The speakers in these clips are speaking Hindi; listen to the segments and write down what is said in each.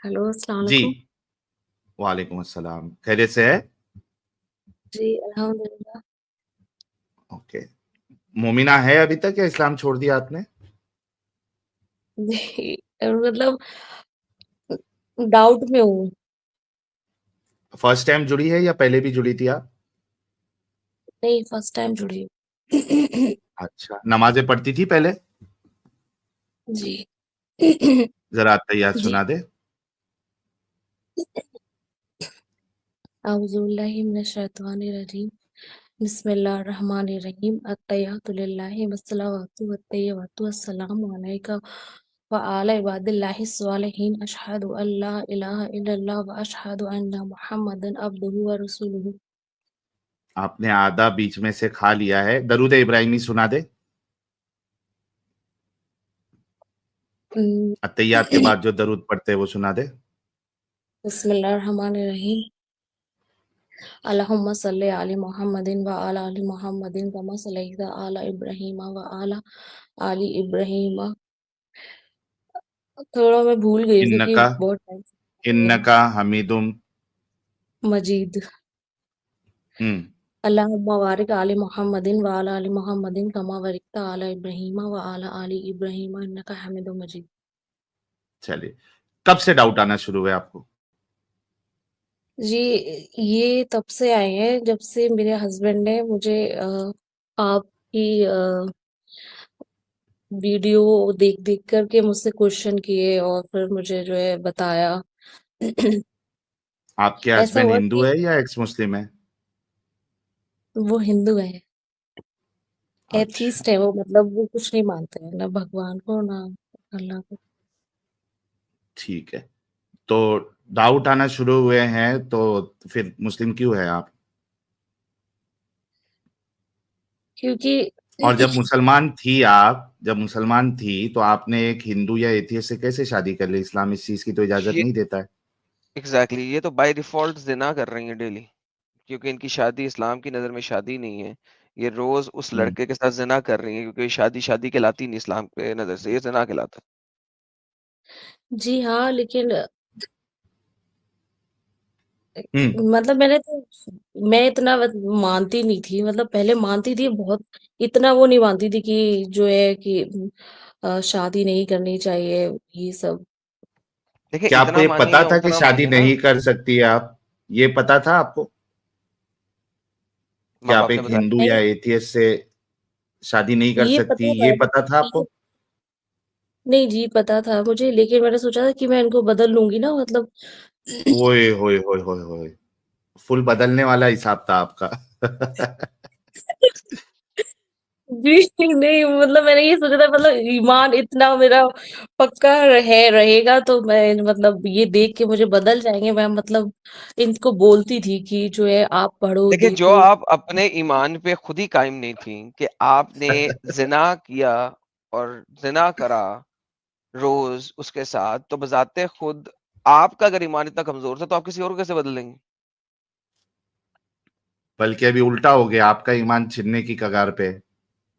हेलो, अस्सलाम जी। वालेकुम। वालेकुम अस्सलाम, खैरियत से है? जी, अल्हम्दुलिल्लाह। ओके। मोमिना है अभी तक या इस्लाम छोड़ दिया आपने? जी, मतलब डाउट में हूँ। फर्स्ट टाइम जुड़ी है या पहले भी जुड़ी थी आप? नहीं, फर्स्ट टाइम जुड़ी हूँ। अच्छा, नमाजें पढ़ती थी पहले? जी। जरा तैयार जी। सुना दे। अऊज़ु बिल्लाहि मिनश शैतानिर रजीम। बिस्मिल्लाहिर रहमानिर रहीम। अत्तहियातु लिल्लाहि वस्सलावातु वत्तय्यिबातु अस्सलामु अलैका व अला इबादिल्लाहिस सालिहीन। अशहदु अल्ला इलाहा इल्लल्लाह व अशहदु अन्ना मुहम्मदन अब्दुहु व रसूलुहु। आपने आधा बीच में से खा लिया है। दरूद इब्राहिमी सुना दे। उम, अत्तहियात के बाद जो दरूद पढ़ते हैं वो सुना दे। बिस्मिल्लाहिर रहमानिर रहीम। अल्लाहुम्मा सल्लि अला मुहम्मदिन व अला आलि मुहम्मदिन कमा सल्लैता अला इब्राहीम व अला आलि इब्राहीम। थोड़ा मैं भूल गई हूँ क्योंकि इन्नका बहुत टाइम से पढ़ी है। इन्नका हमीदुम। मजीद। हम्म। अल्लाहुम्मा बारिक अला मुहम्मदिन व अला आलि मुहम्मदिन कमा बारकता अला इब्राहीम व अला आलि इब्राहीम इन्नका हमीदुम मजीद। चलिए, कब से डाउट आना शुरू हुआ आपको? जी, ये तब से आए हैं जब से मेरे हस्बैंड ने मुझे आपकी वीडियो देख देख करके मुझसे क्वेश्चन किए और फिर मुझे जो है बताया। आपके ऐसा हस्बैंड हुआ हिंदू कि है या एक्स मुस्लिम है? वो हिंदू है। अच्छा। एथीस्ट है वो, मतलब वो कुछ नहीं मानते हैं, ना भगवान को ना अल्लाह को। ठीक है। तो डाउट आना शुरू हुए हैं तो फिर मुस्लिम क्यों है आप? क्योंकि और जब मुसलमान थी तो आपने एक हिंदू या एथियस्ट से कैसे शादी कर ली? इस्लाम इस चीज की तो इजाजत ये नहीं देता है। एग्जैक्टली ये तो बाय डिफॉल्ट जिना कर रही हैं डेली, क्योंकि इनकी शादी इस्लाम की नज़र में शादी नहीं है। ये रोज उस हम्म। लड़के के साथ जिना कर रही हैं, क्योंकि शादी शादी कहलाती नहीं इस्लाम के नज़र से, ये जिना कहलाता जी हाँ, लेकिन हम्म। मतलब मैं इतना मानती नहीं थी, मतलब पहले मानती थी बहुत। इतना वो नहीं मानती थी कि जो है कि शादी नहीं करनी चाहिए, ये सब। है। देखिए, क्या आपको इतना ये मानिए पता या था कि उतना शादी मानिए ना, नहीं कर सकती है आप? ये पता था आपको कि माँ आप बाप ने एक बताया। हिंदू या नहीं, एथियस्ट से शादी नहीं कर ये सकती? पता ये था पता था ये आपको? नहीं जी, पता था मुझे, लेकिन मैंने सोचा था कि मैं इनको बदल लूंगी ना, मतलब। ओए होए होए होए होए, फुल बदलने वाला हिसाब था आपका। जी नहीं, मतलब मैंने ये सोचा था, मतलब ईमान इतना मेरा पक्का रहेगा तो मैं, मतलब ये देख के मुझे बदल जाएंगे, मैं मतलब इनको बोलती थी कि जो है आप पढ़ो देखिए, जो देखो। आप अपने ईमान पे खुद ही कायम नहीं थी कि आपने जिना किया और जिना करा रोज उसके साथ, तो बजाते खुद आपका अगर ईमान इतना कमजोर था तो आप किसी और को कैसे बदल देंगे? बल्कि अभी उल्टा हो गया, आपका ईमान छिनने की कगार पे है।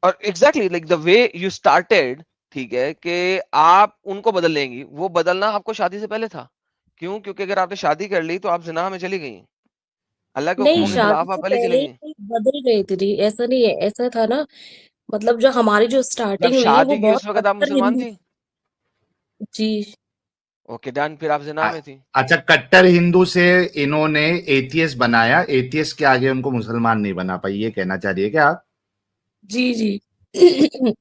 और exactly like the way you started, ठीक है, कि आप उनको बदल लेंगी, वो बदलना आपको शादी से पहले था। क्यों? क्योंकि अगर आपने शादी कर ली तो आप जिना में चली गई, अल्लाह के नहीं, हुक्मों के हम्म। शादी खिलाफ आप से पहले पहले चले गई। ही बदल गई थी, ऐसा नहीं है, ऐसा था ना। मतलब जो हमारी जो जब स्टार्टिंग हुई है वो शादी की बहुत उस वक्त आप कट्टर मुसलमान हिंदू। थी? जी। ओके डन, फिर आप जिना अ- में थी। अच्छा, कट्टर हिंदू से इन्होंने एथियस्ट बनाया, एथियस्ट के आगे उनको मुसलमान नहीं बना पाई, ये कहना चाह रही है क्या आप? जी जी। यही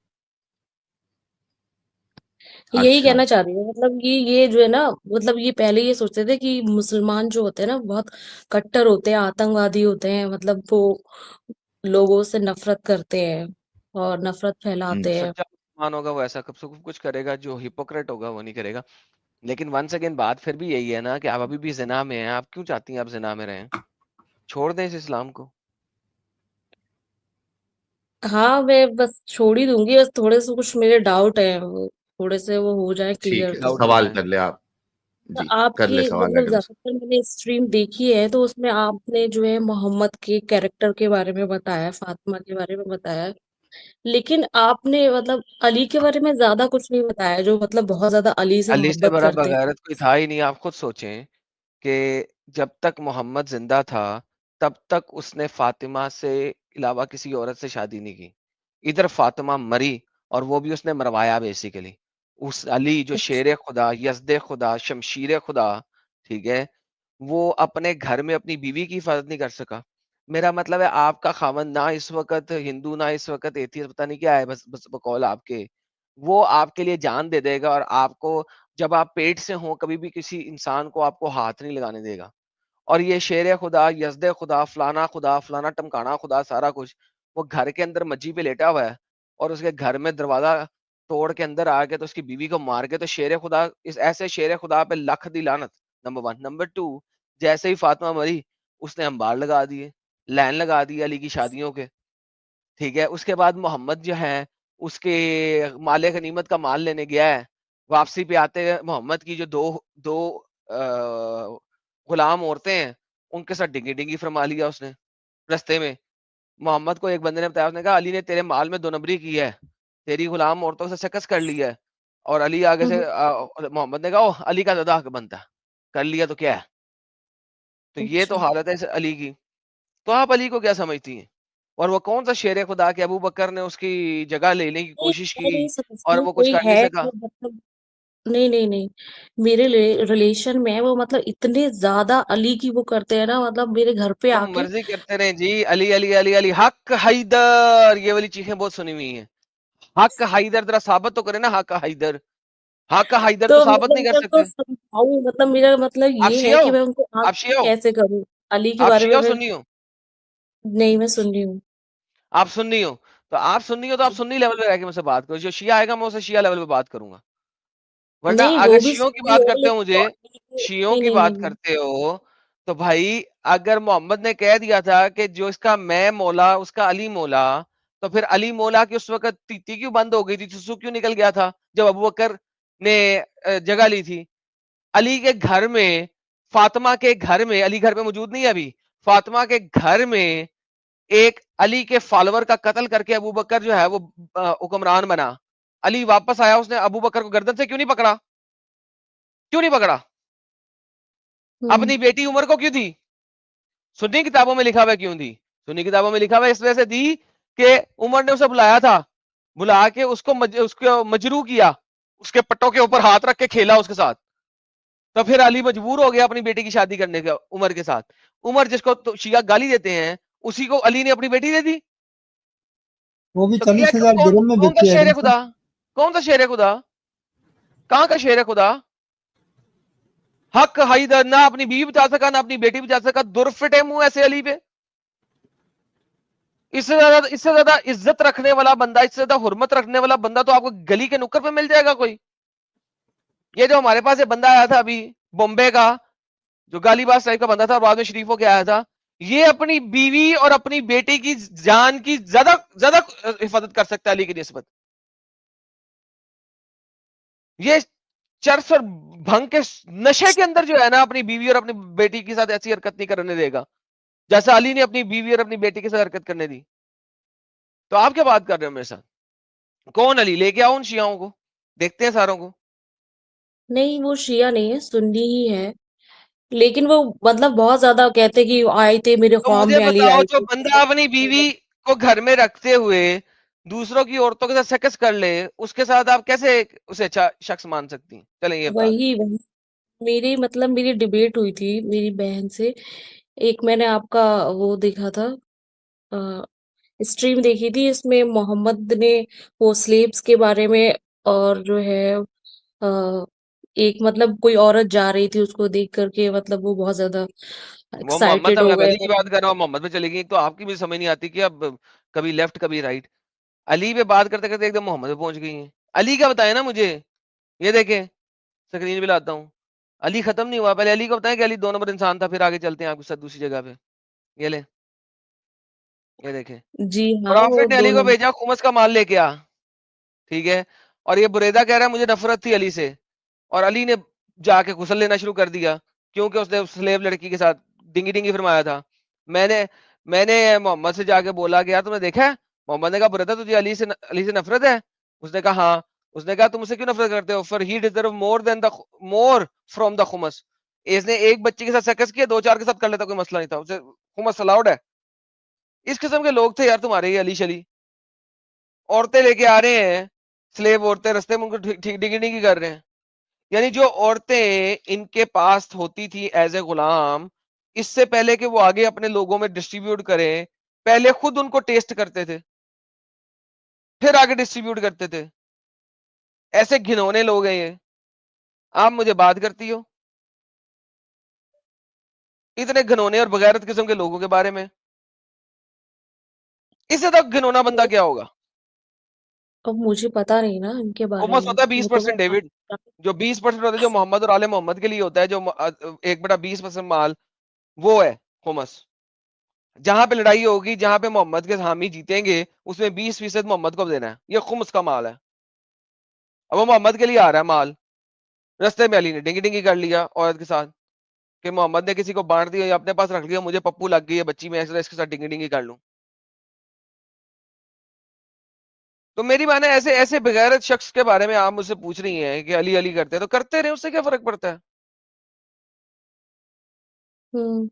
अच्छा। कहना चाह रही हूँ, मतलब ये जो है ना, मतलब ये पहले ये सोचते थे कि मुसलमान जो होते हैं ना बहुत कट्टर होते हैं, आतंकवादी होते हैं, मतलब वो लोगों से नफरत करते हैं और नफरत जो फैलाते हैं। सच्चा मुसलमान होगा वो ऐसा कब सब कुछ करेगा, जो हिपोक्रेट होगा वो नहीं करेगा। लेकिन वंस अगेन बात फिर भी यही है ना कि आप अभी भी जिना में हैं। आप क्यों चाहती हैं आप जिना में रहें? छोड़ दें इस इस्लाम को। हाँ, मैं बस छोड़ ही दूंगी, बस थोड़े से कुछ मेरे डाउट है, वो थोड़े से वो हो जाए ठीक क्लियर है, तो। डाउट सवाल बताएं। कर ले आप। जी, कर आपकी ले सवाल मतलब अगर उसे। ज्यादातर मैंने स्ट्रीम देखी है तो उसमें आपने जो है मोहम्मद के कैरेक्टर के बारे में बताया, फातिमा के बारे में बताया। लेकिन आपने मतलब अली के बारे में ज्यादा कुछ नहीं बताया, जो मतलब बहुत ज्यादा अली से अली से मोहब्बत बड़ा करते हैं। बगैरत कोई था ही नहीं। आप खुद सोचें कि जब तक मोहम्मद जिंदा था तब तक उसने फातिमा से अलावा किसी औरत से शादी नहीं की। इधर फातिमा मरी और वो भी उसने मरवाया बेसिकली। उस अली जो अच्छा। शेर खुदा, यज़्द खुदा, शमशीर खुदा, ठीक है, वो अपने घर में अपनी बीवी की हिफाजत नहीं कर सका। मेरा मतलब है आपका खावंद ना इस वक़्त हिंदू, ना इस वक़्त एथियस्ट, पता नहीं क्या है, बस बकौल आपके। वो आपके लिए जान दे देगा और आपको जब आप पेट से हो कभी भी किसी इंसान को आपको हाथ नहीं लगाने देगा। और ये शेर खुदा, यज़्द खुदा, फलाना टमकाना खुदा, सारा कुछ, वो घर के अंदर मज्जी पे लेटा हुआ है और उसके घर में दरवाज़ा तोड़ के अंदर आ के तो उसकी बीवी को मार के, तो शेर खुदा, इस ऐसे शेर खुदा पे लख दी लानत, नंबर 1। नंबर 2, जैसे ही फातिमा मरी, उसने अंबार लगा दिए, लाइन लगा दी अली की शादियों के, ठीक है? उसके बाद मोहम्मद जो है, उसके माले गनीमत का माल लेने गया है। वापसी पे आते मोहम्मद की जो 2 अ, गुलाम औरतें हैं, उनके साथ डिंगी-डिंगी फरमा लिया उसने, रास्ते में। मोहम्मद को एक बंदे ने बताया, उसने कहा अली ने तेरे माल में 2 नंबरी की है, तेरी गुलाम औरतों से शकस कर ली है। और अली आगे से मोहम्मद ने कहा, ओह! अली का ज़्यादा हक बनता है, कर लिया तो क्या है? तो ये तो अच्छा। हालत है इस अली की। तो आप अली को क्या समझती हैं? और वो कौन-सा शेर खुदा कि अबू बकर ने उसकी जगह लेने की नहीं, कोशिश मैं नहीं की और समझती वो कुछ कोई कर नहीं है सका? जो मतलब, नहीं नहीं नहीं, मेरे रिलेशन में वो मतलब इतने ज्यादा अली की वो करते हैं ना, मतलब मेरे घर पे जो आके। मर्ज़ी करते रहें जी, अली, अली, अली, अली, हक हैदर, ये वाली चीखें बहुत सुनी हुई हैं। हक हैदर ज़रा साबित तो करें ना, हक हैदर। हक हैदर तो तो साबित मतलब नहीं कर मैं उनको सकते। समझाऊं, मतलब मेरा मतलब आप ये है शिया कि हो? मैं उनको आप आगे शिया हो? कैसे करूं अली के आप बारे शिया में हो मैं। सुन्नी हो? नहीं, मैं सुन रही हूँ। आप सुन्नी हो? तो आप सुन्नी हो तो आप सुन्नी लेवल पे रह के मुझसे बात करो। जो शिया आएगा मैं उससे शिया लेवल पे बात करूँगा। वरना नहीं, अगर वो भी शियों की सुनती बात है करते हो लेकिन वो मुझे, अली के, शियों नहीं की नहीं नहीं बात नहीं। करते हो, तो भाई अगर मोहम्मद ने कह दिया था कि जो इसका मैं मौला, उसका अली मौला, तो फिर अली मौला की उस वक़्त तीती क्यों बंद हो गई थी? सुसु क्यों निकल गया था? जब अबू बकर ने जगह ली थी। अली के घर में, फातिमा के घर में, अली घर पे मौजूद नहीं है अभी, फातिमा के घर में एक अली के फॉलोवर का कत्ल करके अबू बकर जो है वो हुक्मरान बना। अली वापस आया, उसने अबू बकर को गर्दन से क्यों नहीं पकड़ा? क्यों नहीं पकड़ा? हम्म। अपनी बेटी उमर को क्यों दी? सुन्नी किताबों में लिखा हुआ क्यों दी? सुन्नी किताबों में लिखा हुआ इस वजह से दी कि उमर ने उसे बुलाया था, बुला के उसको मजरू किया, उसके पट्टों के ऊपर हाथ रख के खेला उसके साथ। तो फिर अली मजबूर हो गया अपनी बेटी की शादी करने के उमर के साथ। उमर जिसको तो शिया गाली देते हैं, उसी को अली ने अपनी बेटी दे दी। वो भी तो क्या 40,000 कौन दिरहम में कौन सा बेची शेर है आइटम सर। खुदा? कौन सा शेर है खुदा? कहां का शेर है खुदा? हक हैदर ना अपनी बीवी बचा सका, ना अपनी बेटी बचा सका, दुर्फिटे मुंह ऐसे अली पे। इससे ज्यादा इज्जत रखने वाला बंदा, इससे ज्यादा हुर्मत रखने वाला बंदा तो आपको गली के नुक्कड़ पे मिल जाएगा कोई। ये जो हमारे पास ये बंदा आया था अभी बॉम्बे का, जो गालीबाज टाइप का बंदा था, बाद में शरीफ होके आया था, ये अपनी बीवी और अपनी बेटी की जान की ज्यादा ज्यादा हिफाजत कर सकता है अली की निस्बत। ये चर्स और भंग के नशे के अंदर जो है ना, अपनी बीवी और अपनी बेटी के साथ ऐसी हरकत नहीं करने देगा जैसा अली ने अपनी बीवी और अपनी बेटी के साथ हरकत करने दी। तो आप क्या बात कर रहे हो मेरे साथ? कौन अली? लेके आओ उन शियाओं को, देखते हैं सारों को। नहीं, वो शिया नहीं है, सुन्नी ही है। लेकिन वो मतलब बहुत ज्यादा कहते कि आए थे मेरे तो ख्वाब मुझे में, अली बताओ, आए जो थे बंदा अपनी बीवी को घर में रखते हुए दूसरों की औरतों के साथ सेक्स कर ले, उसके साथ आप कैसे उसे अच्छा शख्स मान सकती हैं? चलें ये बात। वही वही मेरी मतलब मेरी डिबेट हुई थी मेरी बहन से। एक मैंने आपका वो देखा था, स्ट्रीम देखी थी, इसमें मोहम्मद ने वो स्लेव्स के बारे में, और जो है एक मतलब कोई औरत जा रही थी उसको देख करके, मतलब वो बहुत ज्यादा वो मोहम्मद एक्साइटेड था, हो मैं गए। अली की बात कर रहा हूँ, मोहम्मद पे चलेगी। एक तो आपकी भी समझ नहीं आती कि अब कभी लेफ्ट कभी राइट। अली पे बात करते करते एकदम मोहम्मद पे पहुंच गई हैं। अली का बताए ना मुझे, ये देखें, स्क्रीन भी लाता हूँ। अली खत्म नहीं हुआ, पहले अली को बताएं कि अली 2 नंबर इंसान था, फिर आगे चलते हैं आपके साथ दूसरी जगह पे। ये ले, ये देखें। जी हाँ, वो प्रॉफिट ने दो अली को नंबर। भेजा, खुमस का माल लेके आ, ठीक है। और ये बुरेदा कह रहा है मुझे नफरत थी अली से, और अली ने जाके गुस्ल लेना शुरू कर दिया, क्योंकि उसने उस स्लेव लड़की के साथ डिंगी डिंगी फरमाया था। मैंने मैंने मोहम्मद से जाके बोला कि यार तुमने देखा है मोहम्मद ने कहा बुरैदा तुझे अली से नफरत है? उसने कहा हाँ। उसने कहा तुम उसे क्यों नफरत करते हो? For he deserve more from the खुमस। इसने एक बच्चे के साथ सकस किया, 2-4 के साथ कर लेता, कोई मसला नहीं था, उसे खुमस अलाउड है। इस किस्म के लोग थे यार तुम्हारे ये अली शली। औरतें लेके आ रहे हैं, स्लेव औरतें रास्ते में उनको ठीक डिगी कर रहे हैं। यानी जो औरतें इनके पास होती थी एज ए गुलाम, इससे पहले कि वो आगे अपने लोगों में डिस्ट्रीब्यूट करें, पहले खुद उनको टेस्ट करते थे, फिर आगे डिस्ट्रीब्यूट करते थे। ऐसे घिनौने लोग हैं ये। आप मुझे बात करती हो इतने घिनौने और बगैरत किस्म के लोगों के बारे में। इससे तक घिनौना बंदा क्या होगा? अब मुझे पता नहीं ना इनके बारे हुमस में, होता है वो तो 20% मैं डेविड, जो 20% होता है, जो मोहम्मद और आले मोहम्मद के लिए होता है, जो 1/20% माल, वो है हुमस। जहां पे लड़ाई होगी, जहां पे मोहम्मद के हामी जीतेंगे, उसमें 20% मोहम्मद को देना है। ये खुम्स का माल है। अब वो मोहम्मद के लिए आ रहा है माल। रस्ते में अली ने डिंगी डिंगी कर लिया औरत के साथ कि मोहम्मद ने किसी को बांट दिया या अपने पास रख लिया, मुझे पप्पू लग गई है बच्ची में, इसके साथ डिंगी डिंगी कर लूं। तो मेरी माने ऐसे ऐसे बेगैरत शख्स के बारे में आप मुझसे पूछ रही हैं कि अली अली करते हैं, तो करते रहे, उससे क्या फर्क पड़ता है? हम्म।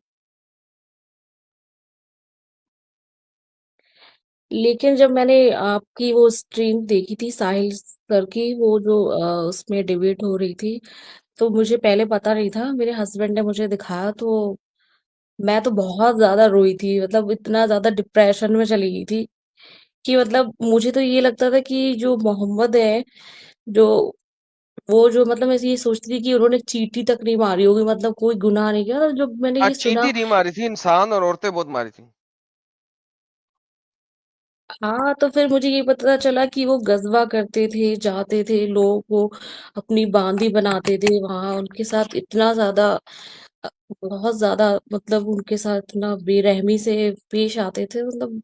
लेकिन जब मैंने आपकी वो स्ट्रीम देखी थी साहिल सर की, वो जो उसमें डिबेट हो रही थी, तो मुझे पहले पता नहीं था, मेरे हस्बैंड ने मुझे दिखाया, तो मैं तो बहुत ज्यादा रोई थी, मतलब इतना ज्यादा डिप्रेशन में चली गई थी कि मतलब मुझे तो ये लगता था कि जो मोहम्मद है, जो वो जो मतलब मैं ये सोचती थी कि उन्होंने चींटी तक नहीं मारी होगी, मतलब कोई गुनाह नहीं किया। जब मैंने हाँ, ये सुना, चींटी नहीं मारी थी, इंसान और औरतें बहुत मारी थी। हाँ, तो फिर मुझे ये पता चला कि वो गजवा करते थे, जाते थे, लोगों को अपनी बांदी बनाते थे, वहां उनके साथ इतना ज्यादा अ, बहुत ज्यादा, मतलब उनके साथ इतना बेरहमी से पेश आते थे, मतलब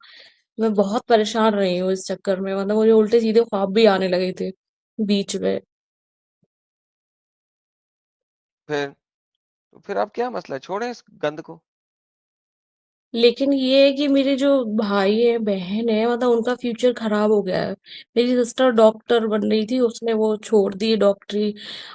मैं बहुत परेशान रही हूँ इस चक्कर में, मतलब मुझे उल्टे सीधे ख्वाब भी आने लगे थे बीच में। फिर तो फिर अब क्या मसला है? छोड़ें इस गंद को। लेकिन ये है कि मेरे जो भाई है, बहन है, मतलब उनका फ्यूचर खराब हो गया है। मेरी सिस्टर डॉक्टर बन रही थी, उसने वो छोड़ दी डॉक्टरी,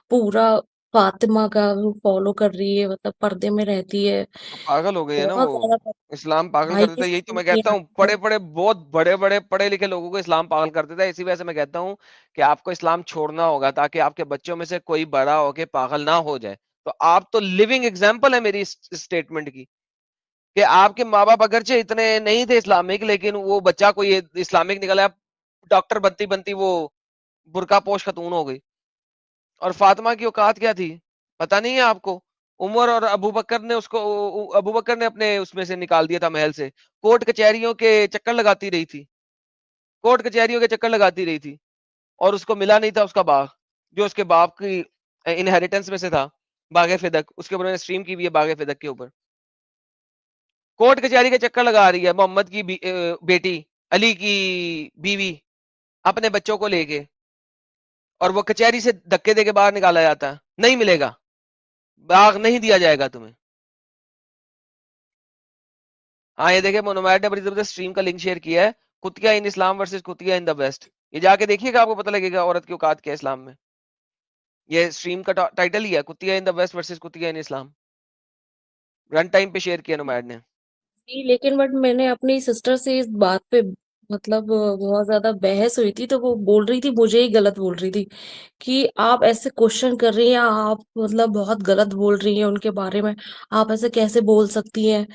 पूरा फातिमा का वो फॉलो कर रही है, मतलब पर्दे में रहती है, तो पागल हो गई है ना बहुत वो। ज्यादा इस्लाम पागल भाई कर की देता है, यही तो समझ मैं नहीं कहता हूँ। आता है। बड़े बड़े बहुत बड़े बड़े पढ़े लिखे लोगों को इस्लाम पागल कर देता है। इसी वजह से मैं कहता हूँ कि आपको इस्लाम छोड़ना होगा, ताकि आपके बच्चों में से कोई बड़ा होके पागल ना हो जाए। तो आप तो लिविंग एग्जाम्पल है मेरी इस स्टेटमेंट की, कि आपके माँ बाप अगरचे इतने नहीं थे इस्लामिक, लेकिन वो बच्चा कोई इस्लामिक निकला, डॉक्टर बनती बनती वो बुरका पोश खतून हो गई। और फातिमा की औकात क्या थी, पता नहीं है आपको? उमर और अबू बकर ने उसको, अबू बकर ने अपने उसमें से निकाल दिया था, महल से। कोर्ट कचहरियों के चक्कर लगाती रही थी, कोर्ट कचहरियों के चक्कर लगाती रही थी, और उसको मिला नहीं था उसका बाग, जो उसके बाप की इनहेरिटेंस में से था। बागे फिदक, उसके ऊपर मैंने स्ट्रीम की भी है, बागे फिदक के ऊपर। कोर्ट कचहरी के चक्कर लगा रही है मोहम्मद की बेटी, अली की बीवी, अपने बच्चों को लेके, और वो कचहरी से धक्के दे के बाहर निकाला जाता है, नहीं मिलेगा, बाग नहीं दिया जाएगा तुम्हें। हाँ, ये देखिए, मोनोमैड ने बड़ी जबरदस्त स्ट्रीम का लिंक शेयर किया है, कुतिया इन इस्लाम वर्सेस कुतिया इन द वेस्ट। ये जाके देखिएगा, आपको पता लगेगा औरत की औकात क्या है इस्लाम में। ये स्ट्रीम का टाइटल ही है, कुतिया इन द वेस्ट वर्सेस कुतिया इन इस्लाम। रन टाइम पे शेयर किया नोमैड ने। जी, लेकिन बट मैंने अपनी सिस्टर से इस बात पे, मतलब बहुत ज्यादा बहस हुई थी, तो वो बोल रही थी, मुझे ही गलत बोल रही थी कि आप ऐसे क्वेश्चन कर रही हैं, आप मतलब बहुत गलत बोल रही हैं उनके बारे में, आप ऐसे कैसे बोल सकती हैं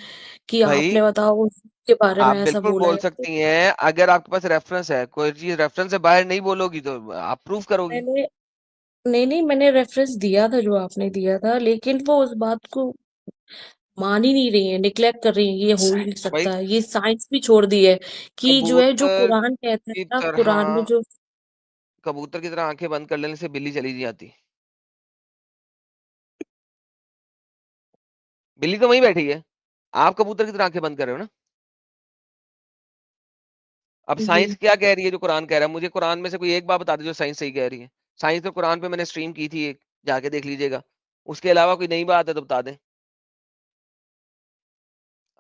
कि भाई आपने बताओ उसके बारे में आप ऐसा बिल्कुल बोला बोल है। तो सकती हैं, अगर आपके पास रेफरेंस है, कोई चीज रेफरेंस से बाहर नहीं बोलोगी तो आप प्रूव करोगी। मैंने, नहीं नहीं, मैंने रेफरेंस दिया था जो आपने दिया था, लेकिन वो उस बात को मान ही नहीं रही है, निग्लेक्ट कर रही है, ये हो ही नहीं तो भाई सकता है, ये साइंस भी छोड़ दी है कि जो है, जो कबूतर कुरान कहता है की ना, कुरान में तरह, जो, कबूतर की तरह आंखें बंद कर लेने से बिल्ली चली नहीं जाती। बिल्ली तो वहीं बैठी है, आप कबूतर की तरह आंखें बंद कर रहे हो ना। अब जी, साइंस क्या कह रही है, जो कुरान कह रहा है? मुझे कुरान में से कोई एक बात बता दे जो साइंस सही कह रही है। साइंस तो कुरान पे मैंने स्ट्रीम की थी एक, जाके देख लीजिएगा। उसके अलावा कोई नई बात है तो बता दें।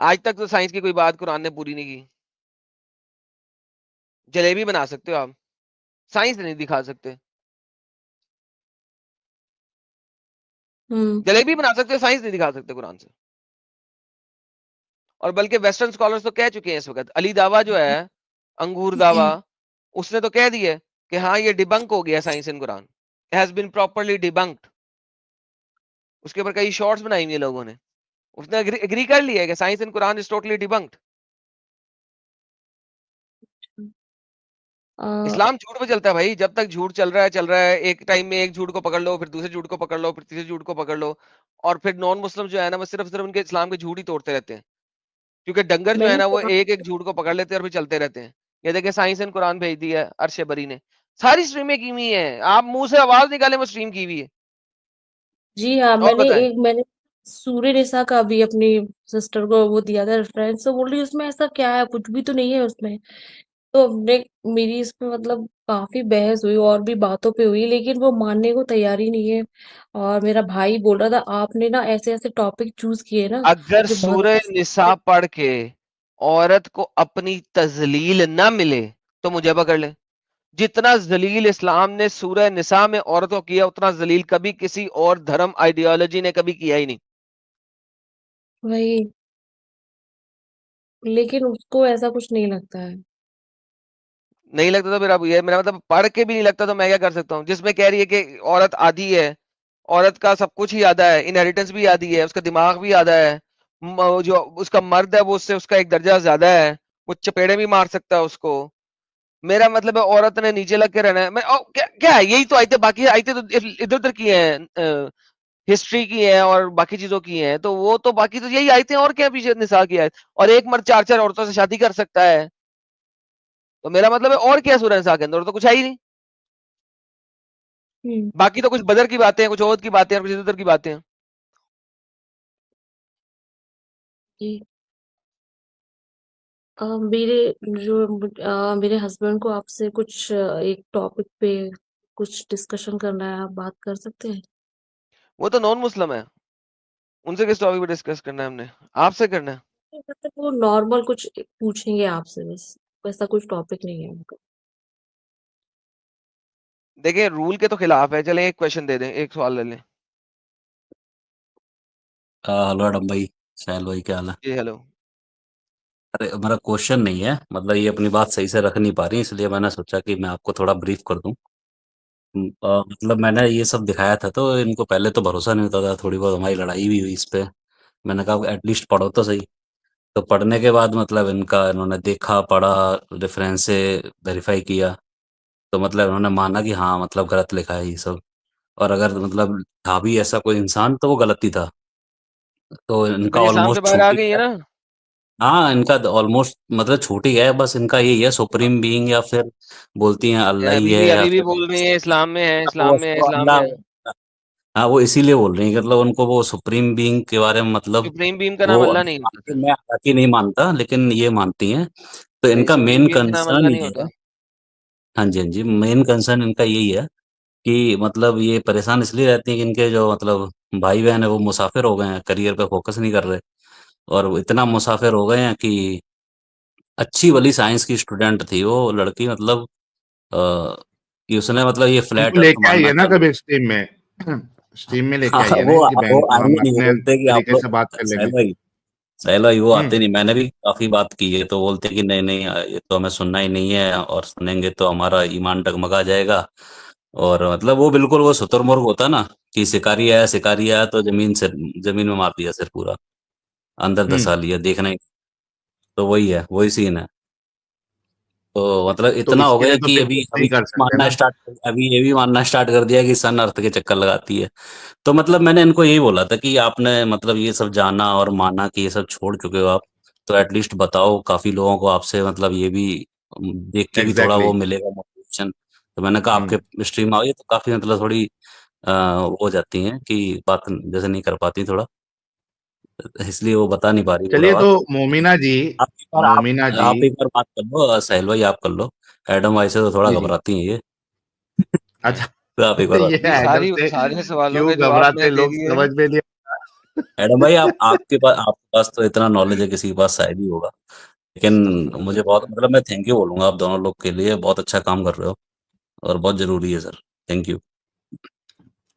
आज तक तो साइंस की कोई बात कुरान ने पूरी नहीं की। जलेबी बना सकते हो आप, साइंस नहीं दिखा सकते। जलेबी बना सकते हो, साइंस नहीं दिखा सकते कुरान से। और बल्कि वेस्टर्न स्कॉलर्स तो कह चुके हैं इस वक्त, अली दावा जो है, अंगूर दावा, उसने तो कह दिया कि हाँ ये डिबंक हो गया science in Quran, has been properly debunked. उसके ऊपर कई शॉर्ट्स बनाई हुई है लोगों ने, उसने एग्री कर लिया है कि science in Quran is totally debunked. Islam झूठ पे चलता है भाई, जब तक झूठ चल रहा है, एक टाइम में एक झूठ को पकड़ लो, फिर दूसरे झूठ को पकड़ लो, फिर तीसरे झूठ को पकड़ लो, और फिर नॉन मुस्लिम जो है ना वो सिर्फ उनके इस्लाम के झूठ ही तोड़ते रहते हैं, क्योंकि डंगर जो है मैंने ना वो कुरान एक एक झूठ को पकड़ लेते हैं और फिर चलते रहते हैं। ये देखिए साइंस एंड कुरान भेज दी है अर्श बरी ने, सारी स्ट्रीमें की हुई है, आप मुंह से आवाज निकाले वो स्ट्रीम की हुई है। जी हाँ, और बताएं, मैंने सूर्य निशा का भी अपनी सिस्टर को वो दिया था रेफरेंस, तो बोल रही उसमें ऐसा क्या है, कुछ भी तो नहीं है उसमें। तो हमने मेरी इसमें मतलब काफी बहस हुई और भी बातों पे हुई, लेकिन वो मानने को तैयार ही नहीं है। और मेरा भाई बोल रहा था आपने ना ऐसे ऐसे टॉपिक चूज किए ना अगर जो बहुत सूरह निसा पढ़ के औरत को अपनी तजलील न मिले तो मुझे पकड़ ले। जितना जलील इस्लाम ने सूरह निसा में औरतों किया, उतना जलील कभी किसी और धर्म आइडियोलॉजी ने कभी किया ही नहीं। वही, लेकिन उसको ऐसा कुछ नहीं लगता है। नहीं लगता तो मेरा ये मेरा मतलब पढ़ के भी नहीं लगता तो मैं क्या कर सकता हूँ। जिसमें कह रही है कि औरत आधी है, औरत का सब कुछ ही आधा है, इनहेरिटेंस भी आधी है, उसका दिमाग भी आधा है, जो उसका मर्द है वो उससे उसका एक दर्जा ज्यादा है, वो चपेड़े भी मार सकता है उसको। मेरा मतलब है औरत ने नीचे लग के रहना है। क्या क्या है, यही तो आयतें, बाकी आयतें तो इधर उधर की हैं, हिस्ट्री की है और बाकी चीजों की है, तो वो तो बाकी तो यही आयतें, और क्या पीछे निसा की है। और एक मर्द चार चार औरतों से शादी कर सकता है, तो मेरा मतलब है और क्या सूरह निसा के अंदर, और तो कुछ है ही नहीं। हम्म। बाकी तो कुछ बदर की बातें हैं, कुछ औद की बातें हैं, कुछ इधर उधर की बातें हैं। जी। मेरे मेरे हस्बैंड को आपसे कुछ एक टॉपिक पे कुछ डिस्कशन करना है, आप बात कर सकते हैं? वो तो नॉन मुस्लिम है, उनसे किस टॉपिक पे डिस्कस करना है हमने, आपसे करना है। मतलब वो नॉर्मल कुछ पूछेंगे आपसे, बस वैसा कुछ टॉपिक नहीं है उनका। देखिए रूल के तो खिलाफ है, चलें एक क्वेश्चन दे दें, एक सवाल ले लें। हेलो एडम भाई, शैल भाई, क्या हाल है? जी हेलो। अरे मेरा क्वेश्चन नहीं है, मतलब ये अपनी बात सही से रख नहीं पा रही, इसलिए मैंने सोचा कि मैं आपको थोड़ा ब्रीफ कर दूं। मतलब मैंने ये सब दिखाया था तो इनको पहले तो भरोसा नहीं होता था, थोड़ी बहुत हमारी लड़ाई भी हुई इस पे। मैंने कहा एटलीस्ट पढ़ो तो सही। तो पढ़ने के बाद मतलब इन्होंने देखा, पढ़ा, रेफरेंस से वेरीफाई किया, तो मतलब इन्होंने माना कि हाँ मतलब गलत लिखा है ये सब। और अगर मतलब था भी ऐसा कोई इंसान तो वो गलत ही था। तो तो इनका ये इस्लाम से ऑलमोस्ट बाहर आ छूट ही गई है गया। ना। हाँ, इनका ऑलमोस्ट मतलब छूट ही गया है, बस इनका यही है सुप्रीम बीइंग, या फिर बोलती हैं ये अल्लाह ही है, या अभी भी फिर बोल रही है इस्लाम में है, वो इस्लाम में है, उसको इस्लाम में है। अल्लाह। हाँ, वो इसीलिए बोल रही है, मतलब उनको वो सुप्रीम बीइंग के बारे में मतलब सुप्रीम बीम का वो नाम अल्लाह नहीं होता सर। मैं हालांकि नहीं मानता, लेकिन ये मानती हैं। तो नहीं, इनका सुप्रीम मेन बीम का नाम कंसर्न अल्लाह नहीं ये होता। है। हाँ जी, हाँ जी, मेन कंसर्न इनका यही है कि मतलब ये परेशान इसलिए रहती हैं कि इनके जो मतलब भाई बहन है वो मुसाफिर हो गए हैं, करियर पे फोकस नहीं कर रहे। और वो इतना मुसाफिर हो गए हैं कि अच्छी वाली साइंस की स्टूडेंट थी वो लड़की, मतलब अ, कि उसने मतलब ये उनको फ्लैट अर्थ लेके आई मानना है ना चालू। कभी स्ट्रीम में, स्ट्रीम में लेके हाँ, आई है ना वो इनकी वो बहन को, हम आएंगे नहीं, वो अपने बोलते हैं कि आप तरीके लोग से बात कर लेंगे। सहल भाई वो हम्म। आते नहीं, मैंने भी काफी बात की है, तो बोलते हैं कि नहीं नहीं, ये तो हमें सुनना ही नहीं है, और सुनेंगे तो हमारा ईमान डगमगा जाएगा। और मतलब वो बिल्कुल वो शुतुरमुर्ग होता ना, कि शिकारी आया तो जमीन में मार दिया सिर पूरा, अंदर हम्म। धसा लिया, देखना ही। तो वही है, वही सीन है। तो मतलब तो इतना हो इसके गया लिए तो कि फिर अभी कुछ अभी नहीं कर सकते ना। अभी ये भी मानना स्टार्ट कर दिया कि सन अर्थ के चक्कर लगाती है। तो मतलब मैंने इनको यही बोला था कि आपने मतलब ये सब जाना और माना कि ये सब छोड़ चुके हो आप, तो एटलीस्ट बताओ, काफी लोगों को आपसे मतलब ये भी देख के भी थोड़ा एग्जैक्टली वो exactly. मिलेगा मोटिवेशन। तो मैंने कहा हम्म। आपके स्ट्रीम आओ, ये तो काफी मतलब थोड़ी वो हो जाती हैं कि बात जैसे नहीं कर पाती थोड़ा, इसलिए वो बता नहीं पा रही पूरा चलिए तो बात। मोमिना जी, आप एक बार मोमिना जी। आप एक बार बात कर लो, साहिल भाई आप कर लो। एडम भाई से तो थोड़ा जी जी। घबराती हैं ये। अच्छा। तो आप एक बार बात ये कर जी लो। एडम सारी से सारे सवालों क्यों के जवाब घबराते मैं दे लोग दिए। समझ में नहीं। एडम भाई, आप आपके पास तो इतना नॉलेज है, किसी के पास शायद ही होगा। लेकिन अस्तगफुरुल्लाह। मुझे बहुत मतलब मैं थैंक यू बोलूंगा आप दोनों लोग के लिए, बहुत अच्छा काम कर रहे हो और बहुत जरूरी है सर। Thank you.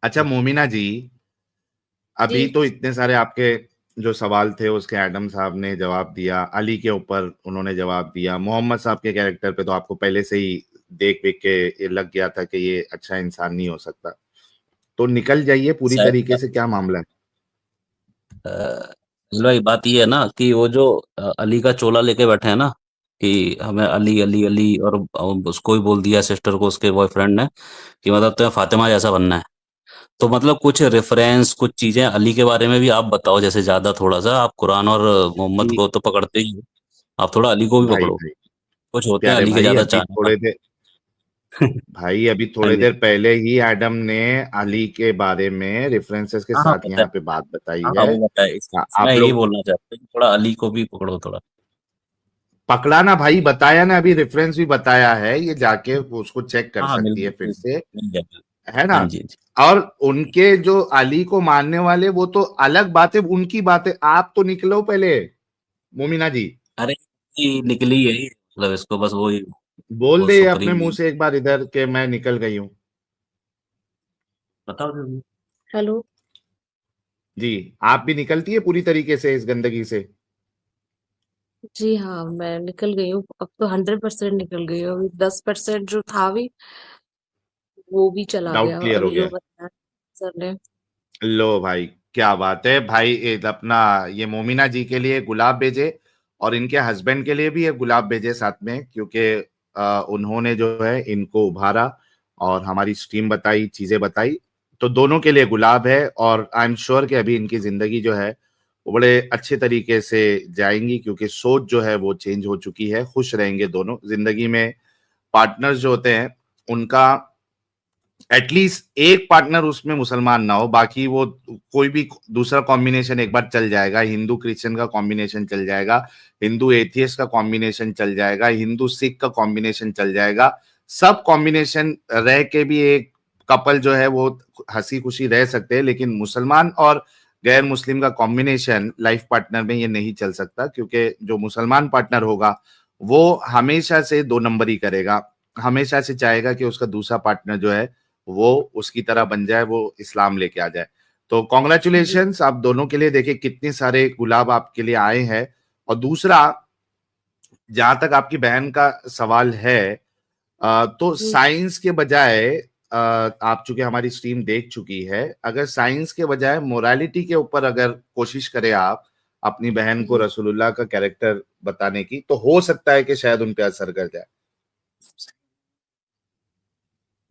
अच्छा मोमिना जी, जी अभी तो इतने सारे आपके जो सवाल थे उसके एडम साहब ने जवाब दिया, अली के ऊपर उन्होंने जवाब दिया, मोहम्मद साहब के कैरेक्टर पे तो आपको पहले से ही देख देख के ये लग गया था कि ये अच्छा इंसान नहीं हो सकता। तो निकल जाइए पूरी शायद तरीके से, क्या मामला है? भाई बात ये है ना कि वो जो अली का चोला लेके बैठे हैं ना, कि हमें अली अली अली, और उसको ही बोल दिया सिस्टर को, उसके बॉयफ्रेंड ने, कि मतलब तुम्हें फातिमा जैसा बनना है। तो मतलब कुछ रेफरेंस, कुछ चीजें अली के बारे में भी आप बताओ, जैसे ज्यादा थोड़ा सा आप कुरान और मोहम्मद कि को तो पकड़ते ही हो, आप थोड़ा अली को भी भाई पकड़ो। भाई कुछ होते हैं प्यारे अली के भाई, ज्यादा अभी चाहने थोड़े वाले। देर भाई अभी हाँ थोड़ी जी। देर पहले ही एडम ने अली के बारे में रेफरेंसेस के हाँ हाँ साथ पता है। यहाँ पे बात बताई हाँ हाँ है। वो बताया, इसमें आप यही लोग बोलना चाहते हैं कि थोड़ा अली को भी पकड़ो थोड़ा। पकड़ा ना भाई, बताया ना, अभी रेफरेंस भी बताया है, ये जाके उसको चेक कर हाँ हाँ सकती है फिर से, मिल गया है ना? हाँ जी हाँ जी। और उनके जो अली को मानने वाले वो तो अलग बात है, उनकी बात है, आप तो निकलो पहले मोमिना जी। अरे ये निकली है ये, मतलब इसको बस वही, बोल वो दे अपने सुप्रीम मुंह से एक बार इधर के मैं निकल गई हूँ। बताओ जल्दी। हेलो। जी, आप भी निकलती है पूरी तरीके से इस गंदगी से? जी हाँ, मैं निकल गई हूँ, अब तो 100% निकल गई हूँ। अभी 10% जो था भी वो भी चला डाउट गया, क्लियर हो अभी जो गया? बताया सर ने। लो भाई, क्या बात है भाई, अपना ये मोमिना जी के लिए गुलाब भेजे और इनके हस्बैंड के लिए भी ये गुलाब भेजे साथ में, क्योंकि उन्होंने जो है इनको उभारा और हमारी स्ट्रीम बताई, चीजें बताई। तो दोनों के लिए गुलाब है और आई एम श्योर कि अभी इनकी जिंदगी जो है वो बड़े अच्छे तरीके से जाएंगी, क्योंकि सोच जो है वो चेंज हो चुकी है, खुश रहेंगे दोनों जिंदगी में। पार्टनर्स जो होते हैं उनका एटलीस्ट एक पार्टनर उसमें मुसलमान ना हो, बाकी वो कोई भी दूसरा कॉम्बिनेशन एक बार चल जाएगा, हिंदू क्रिश्चियन का कॉम्बिनेशन चल जाएगा, हिंदू एथियस्ट का कॉम्बिनेशन चल जाएगा, हिंदू सिख का कॉम्बिनेशन चल जाएगा। सब कॉम्बिनेशन रह के भी एक कपल जो है वो हंसी खुशी रह सकते हैं, लेकिन मुसलमान और गैर मुस्लिम का कॉम्बिनेशन लाइफ पार्टनर में ये नहीं चल सकता, क्योंकि जो मुसलमान पार्टनर होगा वो हमेशा से दो नंबर ही करेगा, हमेशा से चाहेगा कि उसका दूसरा पार्टनर जो है वो उसकी तरह बन जाए, वो इस्लाम लेके आ जाए। तो जी कॉन्ग्रेचुलेशंस आप दोनों के लिए, देखिए कितने सारे गुलाब आपके लिए आए हैं। और दूसरा, जहां तक आपकी बहन का सवाल है, तो जी साइंस के बजाय, आप चूंकि हमारी स्ट्रीम देख चुकी है, अगर साइंस के बजाय मोरालिटी के ऊपर अगर कोशिश करें आप अपनी बहन को जी। रसूलुल्लाह का कैरेक्टर बताने की, तो हो सकता है कि शायद उन पे असर कर जाए।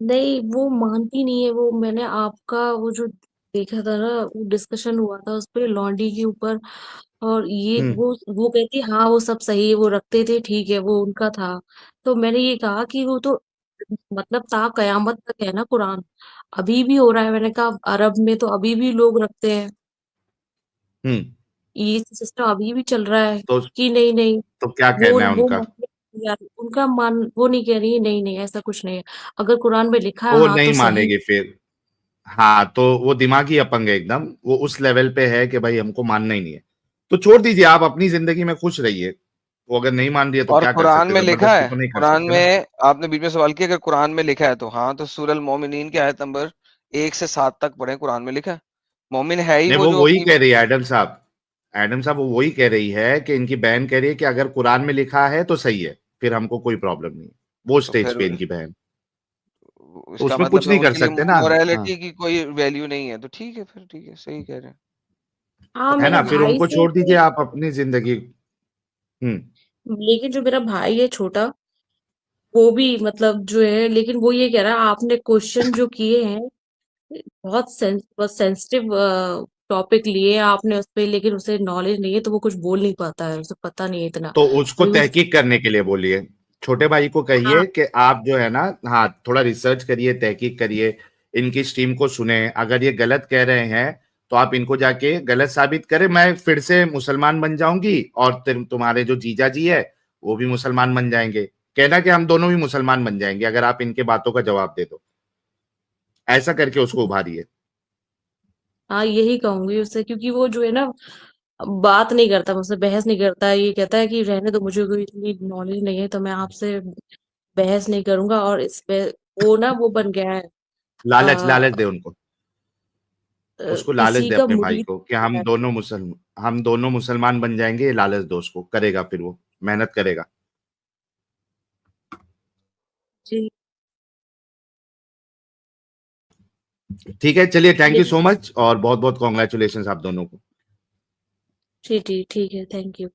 नहीं, वो मानती नहीं है। वो मैंने आपका वो जो देखा था ना, वो डिस्कशन हुआ था उस पे लॉन्डी के ऊपर, और ये हम्म। वो कहती हाँ वो सब सही है, वो रखते थे, ठीक है, वो उनका था। तो मैंने ये कहा कि वो तो मतलब ता कयामत तक है ना कुरान, अभी भी हो रहा है। मैंने कहा अरब में तो अभी भी लोग रखते हैं, हम्म। ये सिस्टम अभी भी चल रहा है। तो कि नहीं नहीं, तो क्या वो कहना है वो उनका? मानने को तैयार, उनका मान वो नहीं कह रही है, नहीं नहीं ऐसा कुछ नहीं है, अगर कुरान में लिखा है वो हाँ नहीं तो सही। मानेगी फिर? हाँ, तो वो दिमागी अपंग है एकदम, वो उस लेवल पे है कि भाई हमको मानना ही नहीं है। तो छोड़ दीजिए, आप अपनी जिंदगी में खुश रहिए। वो अगर नहीं मान रही है तो और क्या कर कुरान सकते, में लिखा जबरदस्ती है, तो नहीं कर कुरान सकते ना। में आपने बीच में सवाल किया, अगर कुरान में लिखा है तो हाँ, तो सूरह मोमिनीन की आयत नंबर 1 से 7 तक पढ़े, कुरान में लिखा है। मोमिन है ही नहीं, वो वो जो वही अपनी कह रही है एडम साहब, एडम साहब वो वही कह रही है कि इनकी बहन कह रही है कि अगर कुरान में लिखा है तो सही है, फिर हमको कोई प्रॉब्लम नहीं है। वो तो स्टेज फिर पे इनकी बहन, तो इसका उसमें मतलब कुछ है नहीं कर उनके लिए सकते ना। हाँ, मोरालिटी की कोई वैल्यू नहीं है, तो ठीक है, फिर ठीक है, सही कह रहे हैं। हाँ है मेरे ना, फिर भाई उनको से छोड़ दीजिए तो, आप अपनी जिंदगी। हम्म। लेकिन जो मेरा भाई है छोटा, वो भी मतलब जो है, लेकिन वो ये कह रहा है आपने क्वेश्चन जो किए हैं बहुत सेंसिटिव टॉपिक लिए आपने उस पे, लेकिन उसे नॉलेज नहीं है तो वो कुछ बोल नहीं पाता है, उसे पता नहीं है इतना। तो उसको अभी वो, तहकीक करने के लिए बोलिए, छोटे भाई को हाँ कहिए कि आप जो है ना, हाँ थोड़ा रिसर्च करिए, तहकीक करिए, इनकी स्ट्रीम को सुने, अगर ये गलत कह रहे हैं तो आप इनको जाके गलत साबित करें, मैं फिर से मुसलमान बन जाऊंगी और तुम्हारे जो जीजा जी है वो भी मुसलमान बन जाएंगे, कहना कि हम दोनों भी मुसलमान बन जाएंगे अगर आप इनके बातों का जवाब दे दो। ऐसा करके उसको उभारिए। हाँ यही कहूंगी उससे, क्योंकि वो जो है ना बात नहीं करता मुझसे, बहस नहीं करता। ये कहता है कि रहने दो, मुझे कोई इतनी नॉलेज नहीं है, तो मैं आपसे बहस नहीं करूंगा। और इस पे वो ना वो बन गया है, लालच आ, लालच दे उनको, उसको लालच किसी दे का अपने भाई मुरीद को कि है। हम दोनों मुसलमान बन जाएंगे, ये लालच दो उसको, करेगा फिर वो मेहनत करेगा। जी ठीक है, चलिए, थैंक ये यू सो मच और बहुत बहुत कॉन्ग्रेचुलेशन आप दोनों को। ठीक ठीक ठीक है, थैंक यू।